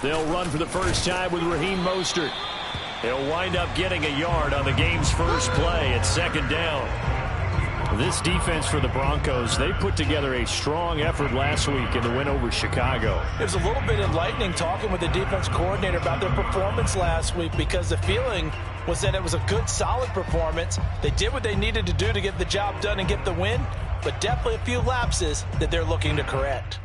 They'll run for the first time with Raheem Mostert. He'll wind up getting a yard on the game's first play at second down. This defense for the Broncos, they put together a strong effort last week in the win over Chicago. It was a little bit enlightening talking with the defense coordinator about their performance last week, because the feeling was that it was a good, solid performance. They did what they needed to do to get the job done and get the win, but definitely a few lapses that they're looking to correct.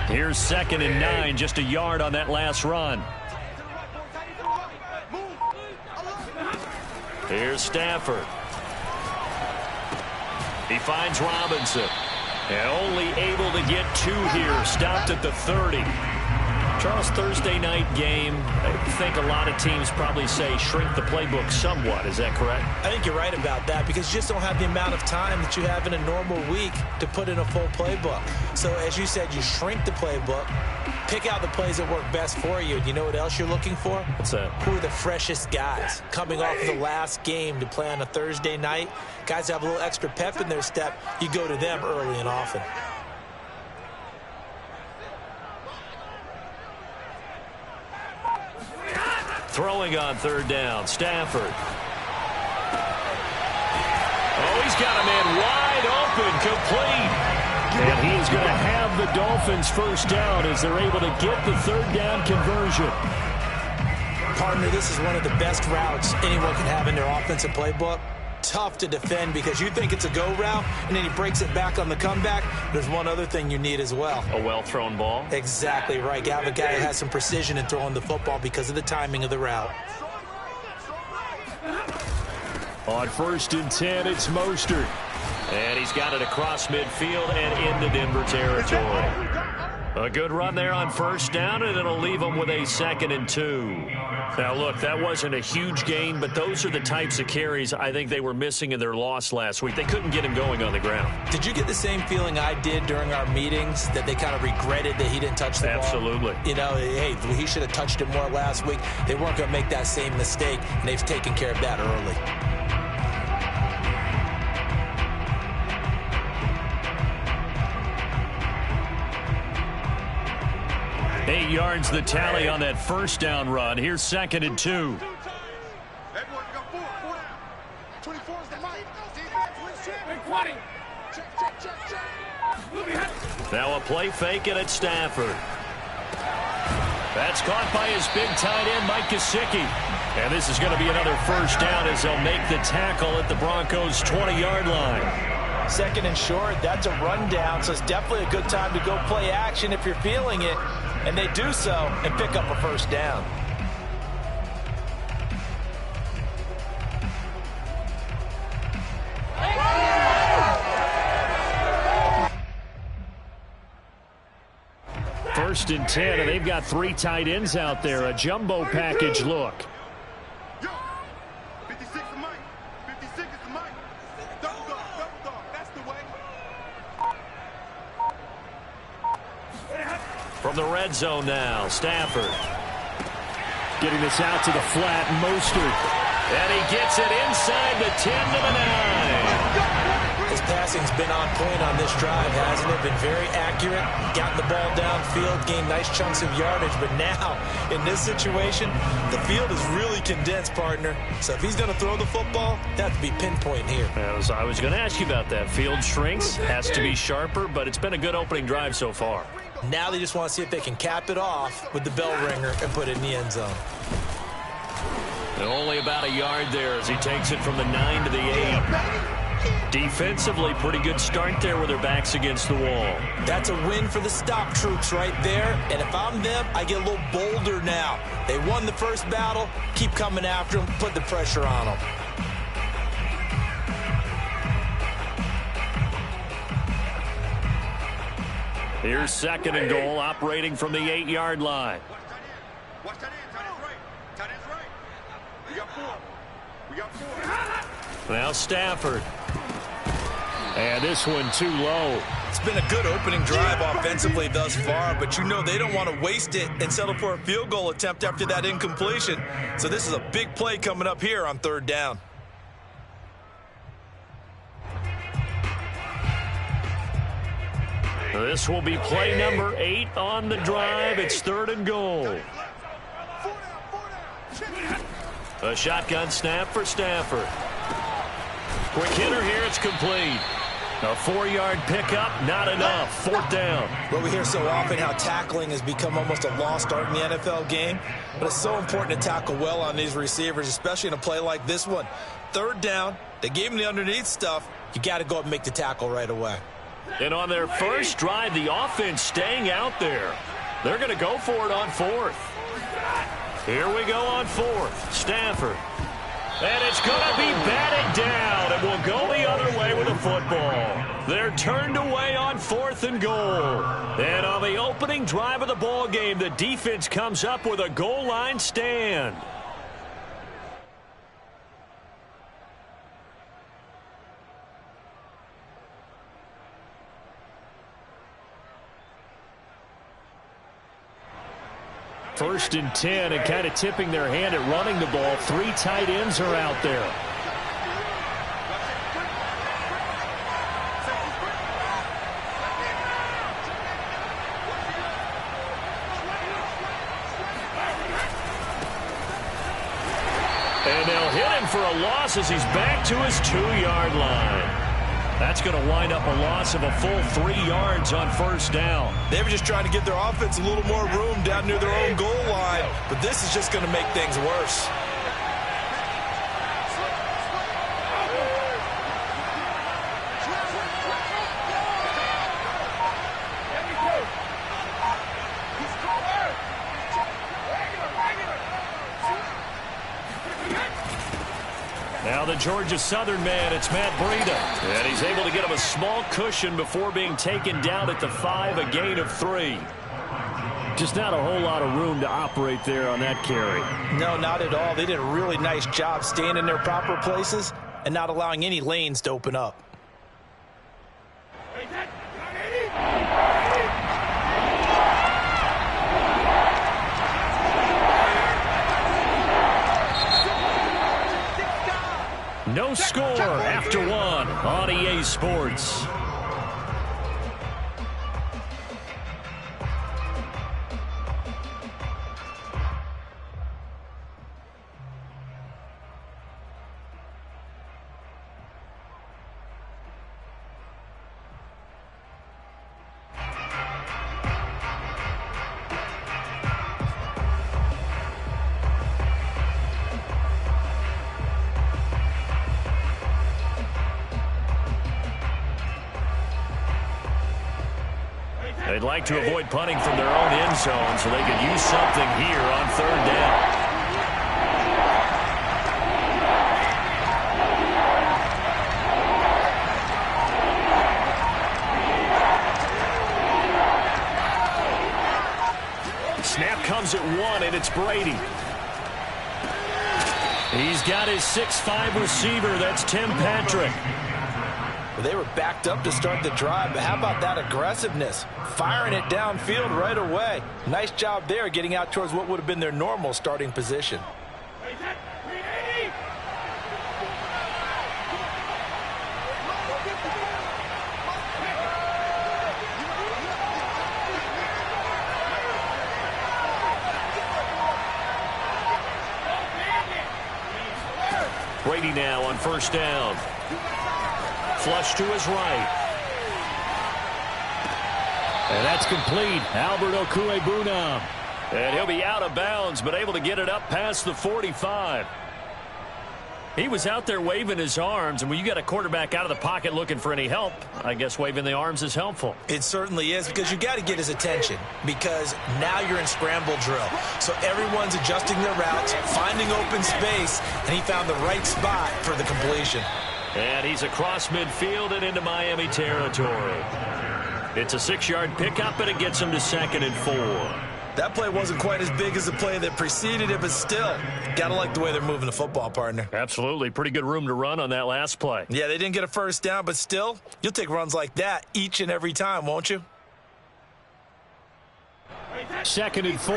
Here's 2nd and 9, just a yard on that last run. Here's Stafford. He finds Robinson. And only able to get 2 here. Stopped at the 30. Charles, Thursday night game, I think a lot of teams probably say shrink the playbook somewhat. Is that correct? I think you're right about that, because you just don't have the amount of time that you have in a normal week to put in a full playbook. So as you said, you shrink the playbook, pick out the plays that work best for you. And you know what else you're looking for? What's that? Who are the freshest guys coming off of the last game to play on a Thursday night? Guys that have a little extra pep in their step, you go to them early and often. Throwing on 3rd down, Stafford. Oh, he's got a man wide open, complete. And he is going to have the Dolphins first down as they're able to get the 3rd down conversion. Partner, this is one of the best routes anyone can have in their offensive playbook. Tough to defend because you think it's a go route, and then he breaks it back on the comeback. There's one other thing you need as well. A well-thrown ball? Exactly right. You have a guy who has some precision in throwing the football because of the timing of the route. On 1st and 10, it's Mostert. And he's got it across midfield and into Denver territory. A good run there on 1st down, and it'll leave them with a 2nd and 2. Now, look, that wasn't a huge gain, but those are the types of carries I think they were missing in their loss last week. They couldn't get him going on the ground. Did you get the same feeling I did during our meetings, that they kind of regretted that he didn't touch the ball? Absolutely. You know, hey, he should have touched it more last week. They weren't going to make that same mistake, and they've taken care of that early. 8 yards the tally on that 1st down run. Here's 2nd and 2. Now a play fake, and it's Stafford. That's caught by his big tight end, Mike Gesicki. And this is going to be another 1st down as they'll make the tackle at the Broncos' 20-yard line. 2nd and short, that's a rundown, so it's definitely a good time to go play action if you're feeling it. And they do so and pick up a 1st down. First and 10, and they've got 3 tight ends out there. A jumbo package look. From the red zone now, Stafford. Getting this out to the flat, Mostert. And he gets it inside the 10 to the 9. His passing's been on point on this drive, hasn't it? Been very accurate, gotten the ball downfield, gained nice chunks of yardage. But now, in this situation, the field is really condensed, partner. So if he's going to throw the football, that has to be pinpoint here. I was going to ask you about that. Field shrinks, has to be sharper, but it's been a good opening drive so far. Now they just want to see if they can cap it off with the bell ringer and put it in the end zone. And only about a yard there as he takes it from the 9 to the 8. Defensively, pretty good start there with their backs against the wall. That's a win for the stop troops right there. And if I'm them, I get a little bolder now. They won the first battle. Keep coming after them. Put the pressure on them. Here's 2nd and goal, operating from the 8-yard line. Watch that end, tight end's right. Tight end's right. We got 4. We got 4. Now Stafford. And this one too low. It's been a good opening drive offensively thus far, but you know they don't want to waste it and settle for a field goal attempt after that incompletion. So this is a big play coming up here on third down. This will be play number 8 on the drive. It's 3rd and goal. A shotgun snap for Stafford. Quick hitter here. It's complete. A 4-yard pickup, not enough. 4th down. Well, we hear so often how tackling has become almost a lost art in the NFL game, but it's so important to tackle well on these receivers, especially in a play like this one. 3rd down, they gave him the underneath stuff. You got to go up and make the tackle right away. And on their first drive, the offense staying out there. They're going to go for it on 4th. Here we go on 4th. Stafford. And it's going to be batted down, and will go the other way with the football. They're turned away on 4th and goal. And on the opening drive of the ball game, the defense comes up with a goal line stand. First and 10, and kind of tipping their hand at running the ball. 3 tight ends are out there. And they'll hit him for a loss as he's back to his 2-yard line. That's going to wind up a loss of a full 3 yards on 1st down. They were just trying to give their offense a little more room down near their own goal line, but this is just going to make things worse. Now the Georgia Southern man, it's Matt Breida. And he's able to get him a small cushion before being taken down at the 5, a gain of 3. Just not a whole lot of room to operate there on that carry. No, not at all. They did a really nice job staying in their proper places and not allowing any lanes to open up. No score after 1 on EA Sports. They'd like to avoid punting from their own end zone so they could use something here on 3rd down. Snap comes at 1, and it's Brady. He's got his 6'5" receiver. That's Tim Patrick. Well, they were backed up to start the drive, but how about that aggressiveness? Firing it downfield right away. Nice job there getting out towards what would have been their normal starting position. Brady now on 1st down. Flush to his right. And that's complete. Albert Okwuegbunam. And he'll be out of bounds, but able to get it up past the 45. He was out there waving his arms, and when you got a quarterback out of the pocket looking for any help, I guess waving the arms is helpful. It certainly is, because you got to get his attention, because now you're in scramble drill. So everyone's adjusting their routes, finding open space, and he found the right spot for the completion. And he's across midfield and into Miami territory. It's a 6-yard pickup, and it gets him to 2nd and 4. That play wasn't quite as big as the play that preceded it, but still, got to like the way they're moving the football, partner. Absolutely. Pretty good room to run on that last play. Yeah, they didn't get a first down, but still, you'll take runs like that each and every time, won't you? 2nd and 4.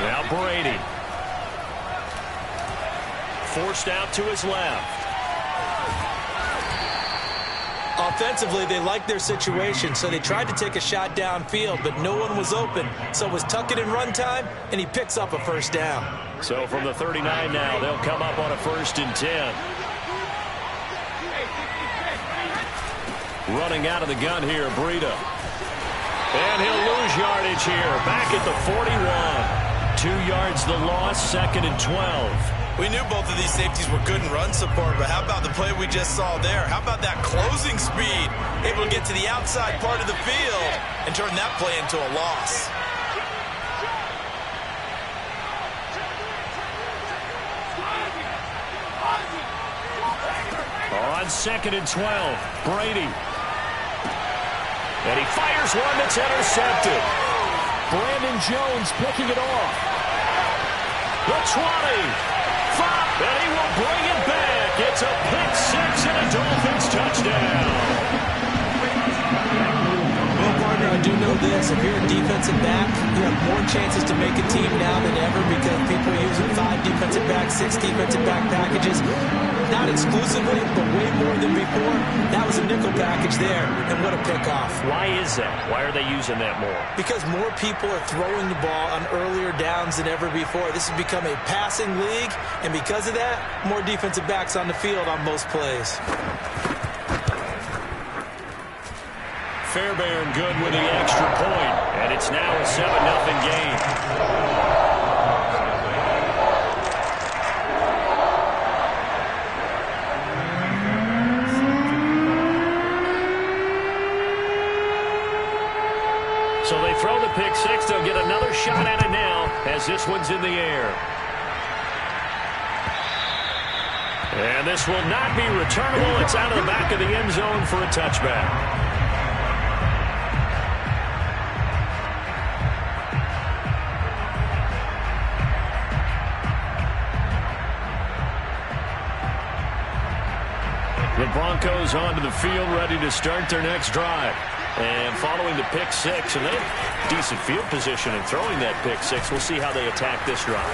Now Brady. Forced out to his left. Offensively, they liked their situation, so they tried to take a shot downfield, but no one was open. So it was tuck it in run time, and he picks up a first down. So from the 39 now, they'll come up on a 1st and 10. Running out of the gun here, Breida. And he'll lose yardage here, back at the 41. 2 yards the loss, 2nd and 12. We knew both of these safeties were good in run support, but how about the play we just saw there? How about that closing speed? Able to get to the outside part of the field and turn that play into a loss. On 2nd and 12, Brady. And he fires one that's intercepted. Brandon Jones picking it off. The 20. And he will bring it back. It's a pick-6 and a Dolphins touchdown. Well, partner, I do know this. If you're a defensive back, you have more chances to make a team now than ever because people are using 5 defensive backs, 6 defensive back packages. Not exclusively, but way more than before. That was a nickel package there, and what a pickoff. Why is that? Why are they using that more? Because more people are throwing the ball on earlier downs than ever before. This has become a passing league, and because of that, more defensive backs on the field on most plays. Fairbairn good with the extra point, and it's now a 7-0 game. So they throw the pick-6. They'll get another shot at it now as this one's in the air. And this will not be returnable. It's out of the back of the end zone for a touchback. The Broncos onto the field, ready to start their next drive. And following the pick-6, and they have decent field position in throwing that pick-6. We'll see how they attack this drive.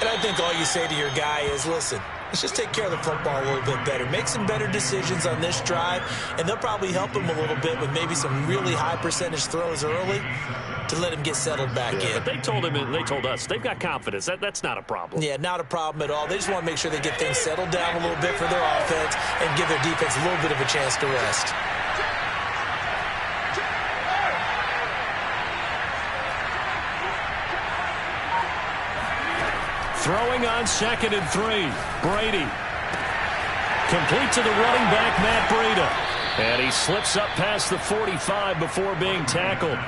And I think all you say to your guy is, listen, let's just take care of the football a little bit better. Make some better decisions on this drive, and they'll probably help him a little bit with maybe some really high percentage throws early to let him get settled back in. But they told him, and they told us, they've got confidence. That's not a problem. Yeah, not a problem at all. They just want to make sure they get things settled down a little bit for their offense and give their defense a little bit of a chance to rest. Throwing on 2nd and 3. Brady. Complete to the running back, Matt Breida. And he slips up past the 45 before being tackled.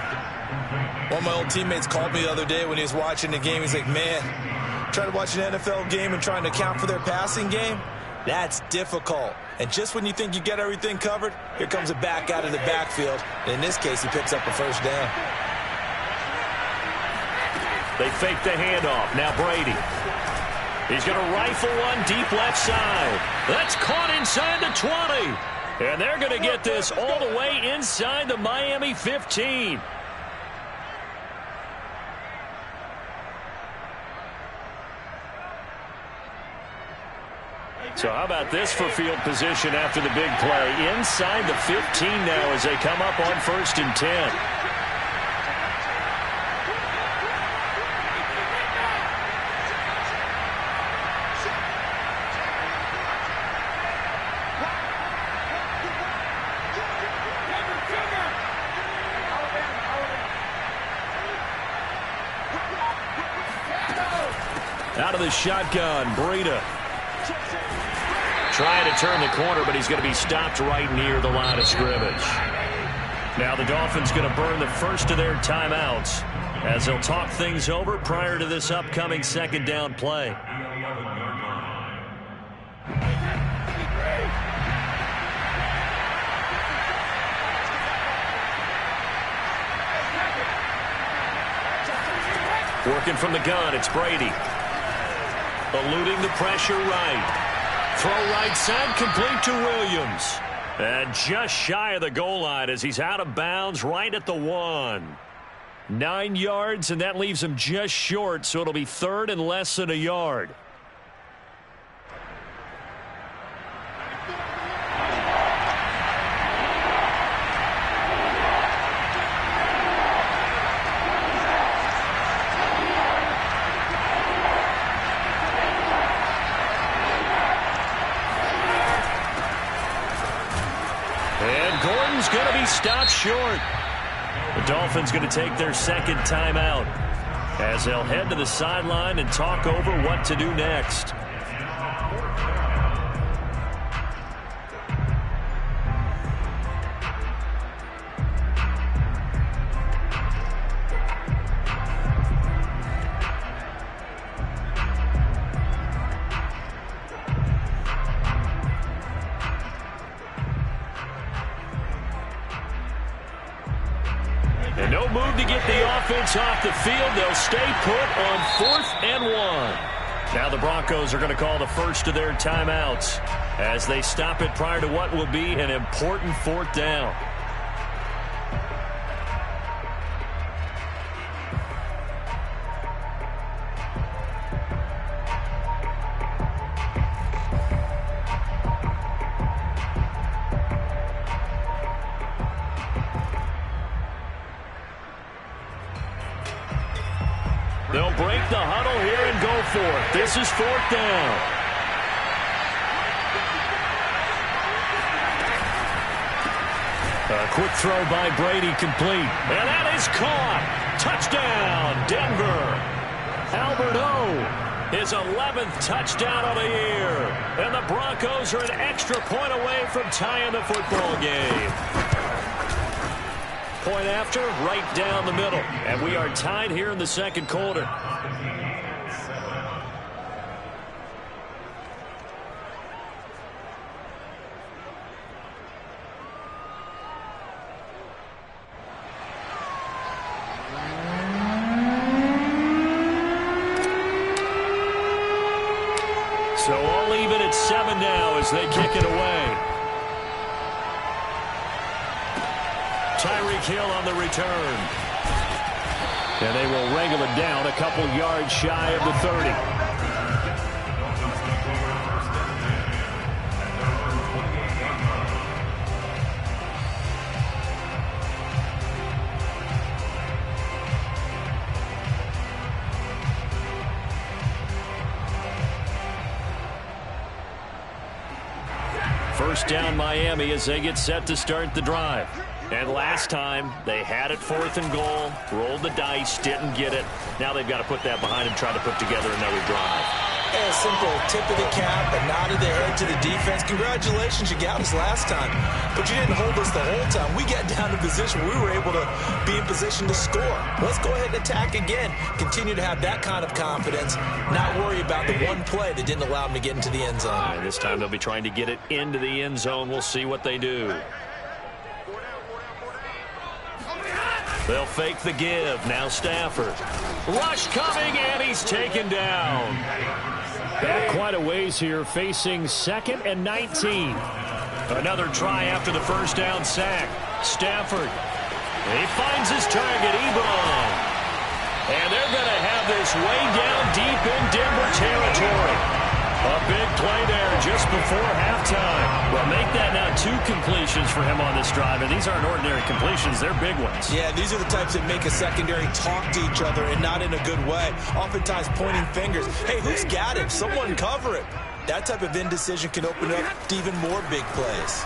One of my old teammates called me the other day when he was watching the game. He's like, man, trying to watch an NFL game and trying to account for their passing game, that's difficult. And just when you think you get everything covered, here comes a back out of the backfield. And in this case, he picks up a first down. They fake the handoff. Now Brady. He's going to rifle one deep left side. That's caught inside the 20. And they're going to get this all the way inside the Miami 15. So how about this for field position after the big play? Inside the 15 now as they come up on 1st and 10. Out of the shotgun, Breida. Trying to turn the corner, but he's going to be stopped right near the line of scrimmage. Now the Dolphins going to burn the first of their timeouts as he'll talk things over prior to this upcoming second down play. Working from the gun, it's Brady. Eluding the pressure right. Throw right side, complete to Williams. And just shy of the goal line as he's out of bounds right at the 1. 9 yards, and that leaves him just short, so it'll be third and less than a yard. Going to be stopped short. The Dolphins going to take their second timeout as they'll head to the sideline and talk over what to do next. And no move to get the offense off the field. They'll stay put on 4th and 1. Now the Broncos are going to call the first of their timeouts as they stop it prior to what will be an important 4th down. They'll break the huddle here and go for it. This is 4th down. A quick throw by Brady, complete. And that is caught. Touchdown, Denver. Albert O, his 11th touchdown of the year. And the Broncos are an extra point away from tying the football game. Point after, right down the middle. And we are tied here in the second quarter. So all even at 7 now as they kick it away. Tyreek Hill on the return. And they will wrangle it down a couple yards shy of the 30. First down Miami as they get set to start the drive. And last time, they had it 4th and goal, rolled the dice, didn't get it. Now they've got to put that behind and try to put together another drive. A simple tip of the cap, a nod of the head to the defense. Congratulations, you got us last time. But you didn't hold us the whole time. We got down to position. We were able to be in position to score. Let's go ahead and attack again. Continue to have that kind of confidence. Not worry about the one play that didn't allow them to get into the end zone. And this time they'll be trying to get it into the end zone. We'll see what they do. They'll fake the give. Now Stafford. Rush coming, and he's taken down. Back quite a ways here, facing 2nd and 19. Another try after the first down sack. Stafford. He finds his target, Ebron. And they're going to have this way down deep in Denver territory. A big play there just before halftime. Well, make that now 2 completions for him on this drive, and these aren't ordinary completions. They're big ones. Yeah, these are the types that make a secondary talk to each other and not in a good way. Oftentimes pointing fingers. Hey, who's got him? Someone cover it. That type of indecision can open up to even more big plays.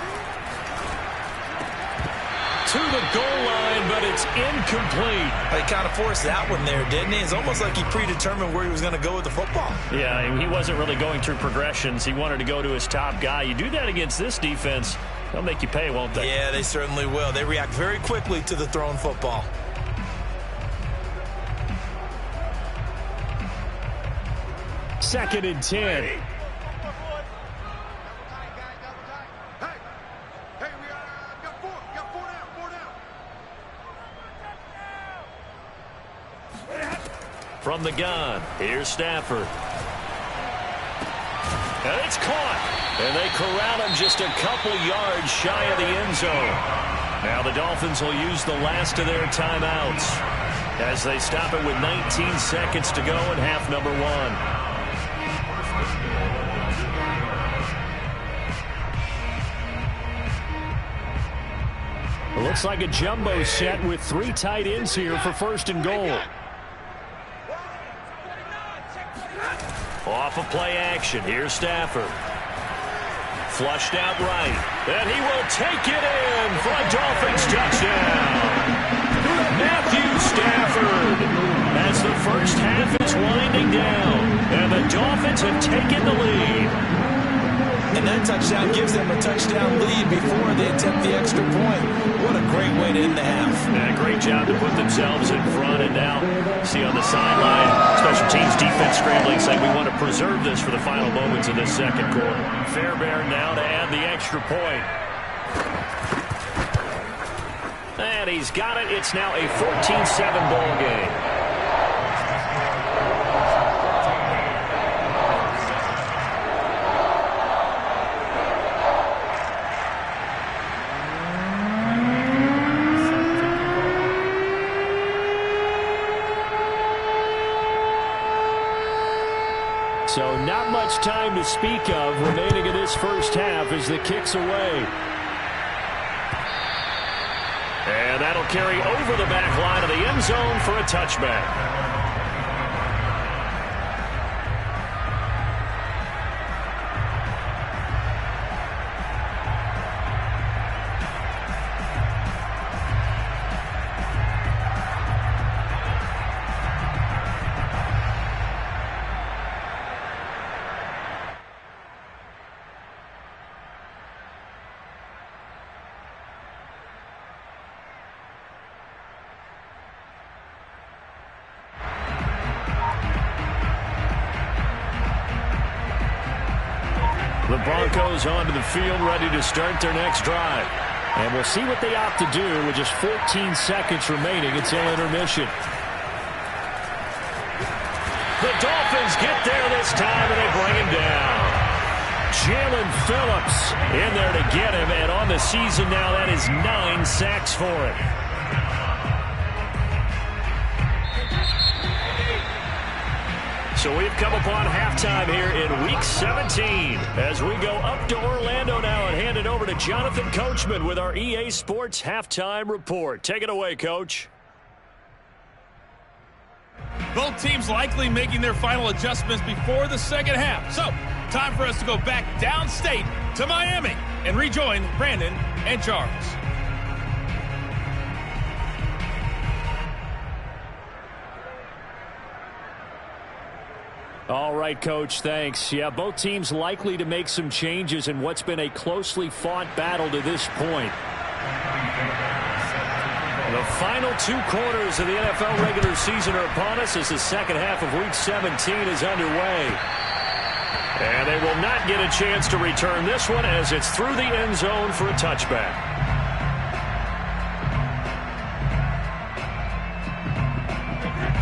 To the goal line, but it's incomplete. He kind of forced that one there, didn't he? It's almost like he predetermined where he was going to go with the football. Yeah, he wasn't really going through progressions. He wanted to go to his top guy. You do that against this defense, they'll make you pay, won't they? Yeah, they certainly will. They react very quickly to the thrown football. 2nd and 10. Hey, we got four. We got four down. From the gun, here's Stafford. And it's caught. And they corral him just a couple yards shy of the end zone. Now the Dolphins will use the last of their timeouts as they stop it with 19 seconds to go in half number 1. It looks like a jumbo set with 3 tight ends here for 1st and goal. Off of play action, here's Stafford. Flushed out right, and he will take it in for a Dolphins touchdown. Matthew Stafford, as the first half is winding down, and the Dolphins have taken the lead. And that touchdown gives them a touchdown lead before they attempt the extra point. What a great way to end the half. And a great job to put themselves in front. And now, see on the sideline, special teams defense scrambling, saying we want to preserve this for the final moments of this second quarter. Fairbairn now to add the extra point. And he's got it. It's now a 14-7 ball game. So not much time to speak of remaining in this first half as the kick's away. And that'll carry over the back line of the end zone for a touchback. The Broncos onto the field, ready to start their next drive. And we'll see what they opt to do with just 14 seconds remaining until intermission. The Dolphins get there this time, and they bring him down. Jalen Phillips in there to get him, and on the season now, that is 9 sacks for him. So we've come upon halftime here in Week 17 as we go up to Orlando now and hand it over to Jonathan Coachman with our EA Sports Halftime Report. Take it away, Coach. Both teams likely making their final adjustments before the second half. So, time for us to go back downstate to Miami and rejoin Brandon and Charles. All right, Coach, thanks. Yeah, both teams likely to make some changes in what's been a closely fought battle to this point. The final 2 quarters of the NFL regular season are upon us as the second half of Week 17 is underway. And they will not get a chance to return this one as it's through the end zone for a touchback.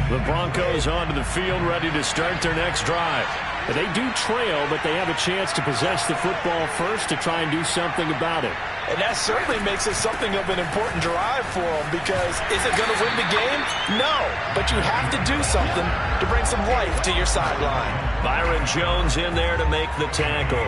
The Broncos onto the field, ready to start their next drive. They do trail, but they have a chance to possess the football first to try and do something about it. And that certainly makes it something of an important drive for them, because is it going to win the game? No, but you have to do something to bring some life to your sideline. Byron Jones in there to make the tackle.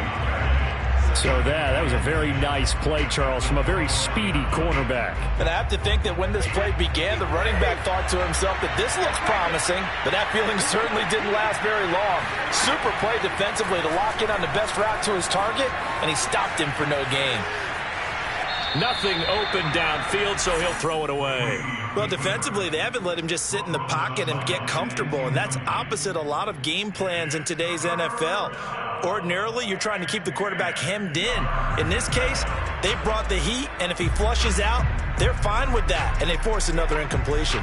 So that was a very nice play, Charles, from a very speedy cornerback. And I have to think that when this play began, the running back thought to himself that this looks promising, but that feeling certainly didn't last very long. Super play defensively to lock in on the best route to his target, and he stopped him for no gain. Nothing open downfield, so he'll throw it away. Well, defensively, they haven't let him just sit in the pocket and get comfortable, and that's opposite a lot of game plans in today's NFL. Ordinarily, you're trying to keep the quarterback hemmed in. In this case, they brought the heat, and if he flushes out, they're fine with that, and they force another incompletion.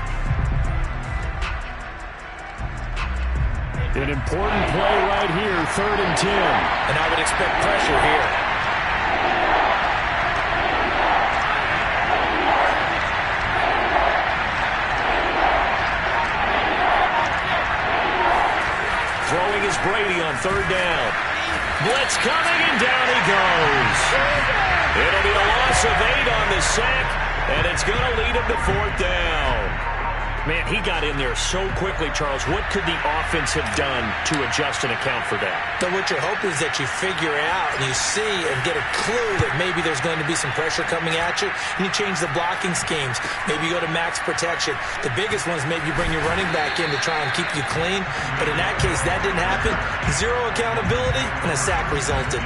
An important play right here, 3rd and 10. And I would expect pressure here. Throwing is Brady on 3rd down. Blitz coming, and down he goes. It'll be a loss of 8 on the sack, and it's going to lead him to 4th down. Man, he got in there so quickly, Charles. What could the offense have done to adjust and account for that? So what your hope is that you figure out and you see and get a clue that maybe there's going to be some pressure coming at you, and you change the blocking schemes. Maybe you go to max protection. The biggest ones, maybe you bring your running back in to try and keep you clean. But in that case, that didn't happen. 0 accountability, and a sack resulted.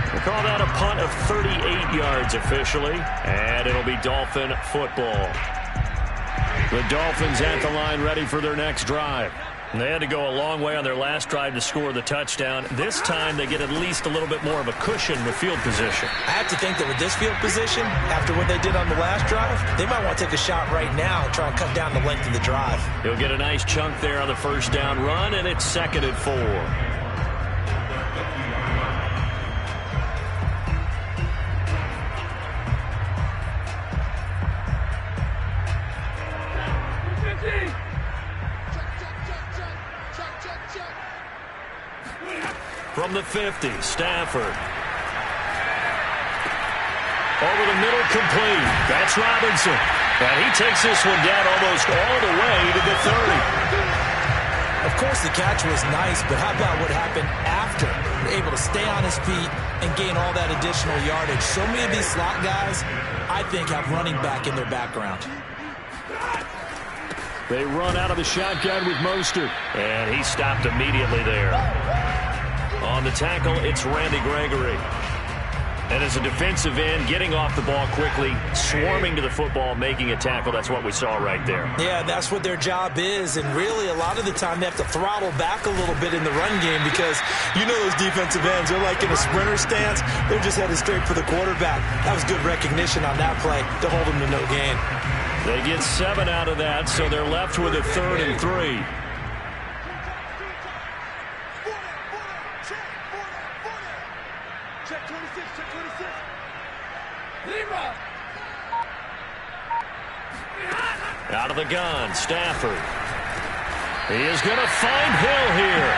We'll call that a punt of 38 yards officially, and it'll be Dolphin football. The Dolphins at the line ready for their next drive. They had to go a long way on their last drive to score the touchdown. This time they get at least a little bit more of a cushion with field position. I have to think that with this field position, after what they did on the last drive, they might want to take a shot right now and try and cut down the length of the drive. He'll get a nice chunk there on the 1st down run, and it's 2nd and 4. From the 50, Stafford. Over the middle, complete. That's Robinson. And he takes this one down almost all the way to the 30. Of course, the catch was nice, but how about what happened after? Able to stay on his feet and gain all that additional yardage. So many of these slot guys, I think, have running back in their background. They run out of the shotgun with Mostert. And he stopped immediately there. On the tackle, it's Randy Gregory. And as a defensive end, getting off the ball quickly, swarming to the football, making a tackle, that's what we saw right there. Yeah, that's what their job is. And really, a lot of the time, they have to throttle back a little bit in the run game because you know those defensive ends, they're like in a sprinter stance. They're just headed straight for the quarterback. That was good recognition on that play to hold them to no gain. They get 7 out of that, so they're left with a 3rd and 3. Out of the gun, Stafford. He is going to find Hill here.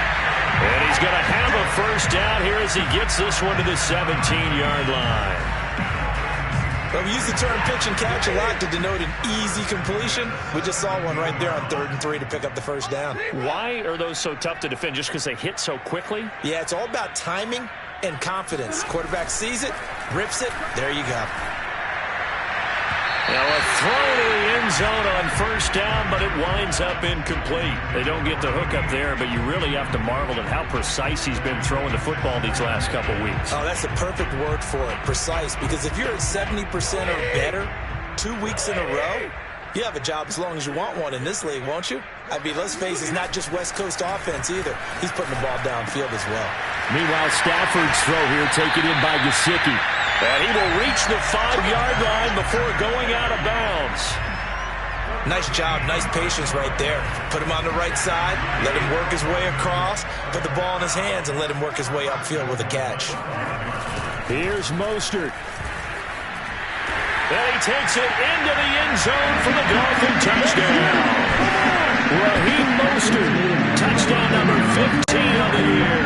And he's going to have a 1st down here as he gets this one to the 17-yard line. Well, we use the term pitch and catch a lot to denote an easy completion. We just saw one right there on 3rd and 3 to pick up the 1st down. Why are those so tough to defend? Just because they hit so quickly? Yeah, it's all about timing and confidence. Quarterback sees it, rips it, there you go. Now a throw to the end zone on 1st down, but it winds up incomplete. They don't get the hook up there, but you really have to marvel at how precise he's been throwing the football these last couple weeks. Oh, that's the perfect word for it, precise, because if you're at 70% or better 2 weeks in a row, you have a job as long as you want one in this league, won't you? I mean, let's face it, it's not just West Coast offense either. He's putting the ball downfield as well. Meanwhile, Stafford's throw here taken in by Gesicki. And he will reach the 5-yard line before going out of bounds. Nice job, nice patience right there. Put him on the right side, let him work his way across, put the ball in his hands, and let him work his way upfield with a catch. Here's Mostert. And he takes it into the end zone for the Dolphin touchdown. Raheem Mostert, touchdown number 15 of the year.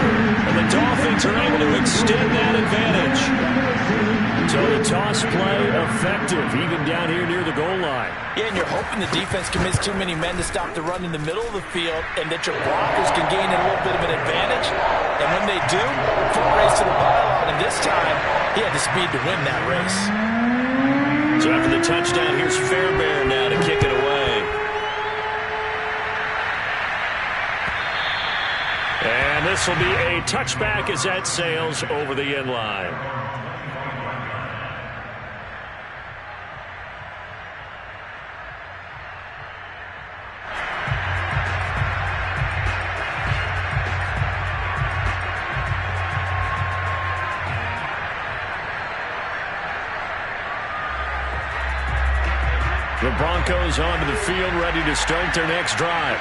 And the Dolphins are able to extend that advantage. So the toss play effective, even down here near the goal line. Yeah, and you're hoping the defense commits too many men to stop the run in the middle of the field and that your blockers can gain a little bit of an advantage. And when they do, foot race to the pylon. And this time, he had the speed to win that race. So after the touchdown, here's Fairbairn now to kick it away. And this will be a touchback as that sails over the end line. The Broncos onto the field, ready to start their next drive.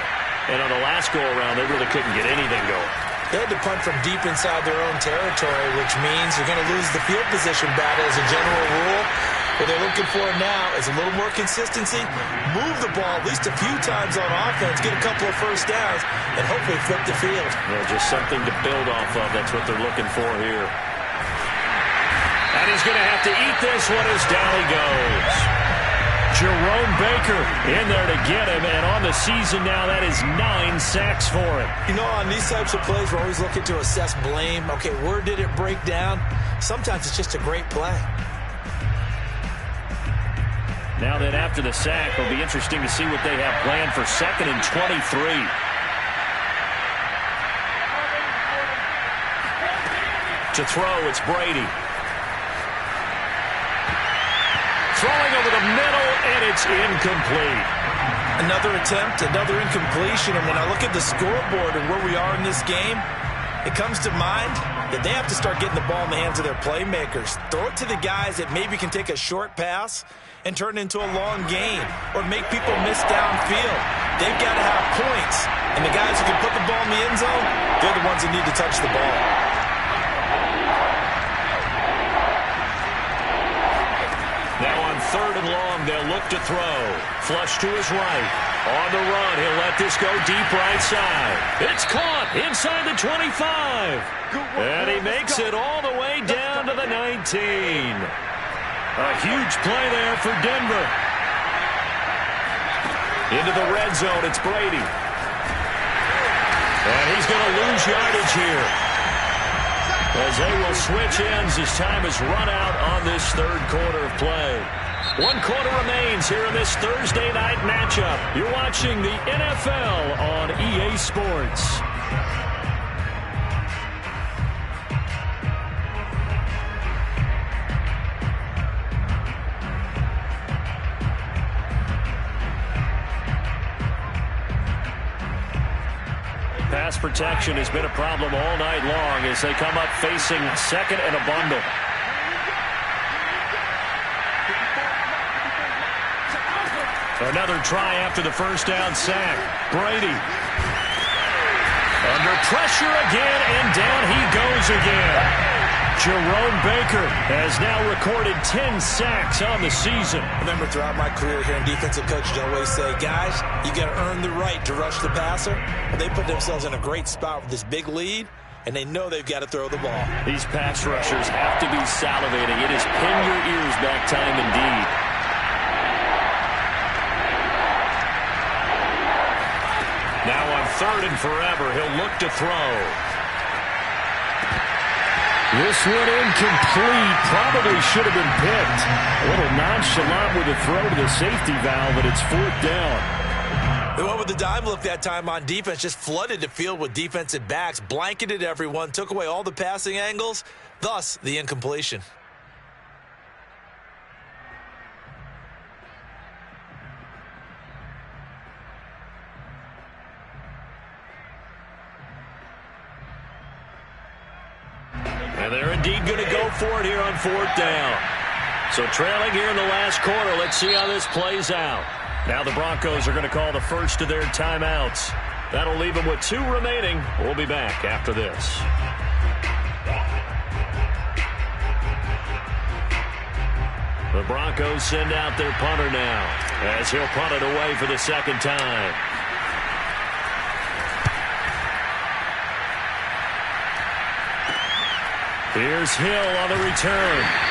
And on the last go-around, they really couldn't get anything going. They had to punt from deep inside their own territory, which means you're going to lose the field position battle as a general rule. What they're looking for now is a little more consistency, move the ball at least a few times on offense, get a couple of first downs, and hopefully flip the field. Yeah, just something to build off of. That's what they're looking for here. And he's going to have to eat this one as down he goes. Jerome Baker in there to get him, and on the season now, that is 9 sacks for him. You know, on these types of plays, we're always looking to assess blame. Okay, where did it break down? Sometimes it's just a great play. Now then, after the sack, it'll be interesting to see what they have planned for 2nd and 23. To throw, it's Brady. Throwing over the middle, and it's incomplete. Another attempt, another incompletion. And when I look at the scoreboard and where we are in this game, it comes to mind that they have to start getting the ball in the hands of their playmakers. Throw it to the guys that maybe can take a short pass and turn it into a long gain or make people miss downfield. They've got to have points. And the guys who can put the ball in the end zone, they're the ones that need to touch the ball. Now on 3rd and long, they'll look to throw. Flush to his right. On the run, he'll let this go deep right side. It's caught inside the 25. And he makes it all the way down to the 19. A huge play there for Denver. Into the red zone, it's Brady. And he's going to lose yardage here, as they will switch ends as time has run out on this 3rd quarter of play. 1 quarter remains here in this Thursday night matchup. You're watching the NFL on EA Sports. Pass protection has been a problem all night long as they come up facing 2nd and a bundle. Another try after the first down sack. Brady. Under pressure again, and down he goes again. Jerome Baker has now recorded 10 sacks on the season. Remember, throughout my career here in defensive coaching, I always say, guys, you got to earn the right to rush the passer. And they put themselves in a great spot with this big lead, and they know they've got to throw the ball. These pass rushers have to be salivating. It is pin your ears back time indeed. Now on 3rd and forever, he'll look to throw. This one incomplete. Probably should have been picked. A little nonchalant with a throw to the safety valve, but it's 4th down. They went with the dime look that time on defense, just flooded the field with defensive backs, blanketed everyone, took away all the passing angles, thus the incompletion. And they're indeed going to go for it here on 4th down. So trailing here in the last quarter. Let's see how this plays out. Now the Broncos are going to call the first of their timeouts. That'll leave them with 2 remaining. We'll be back after this. The Broncos send out their punter now, as he'll punt it away for the 2nd time. Here's Hill on the return.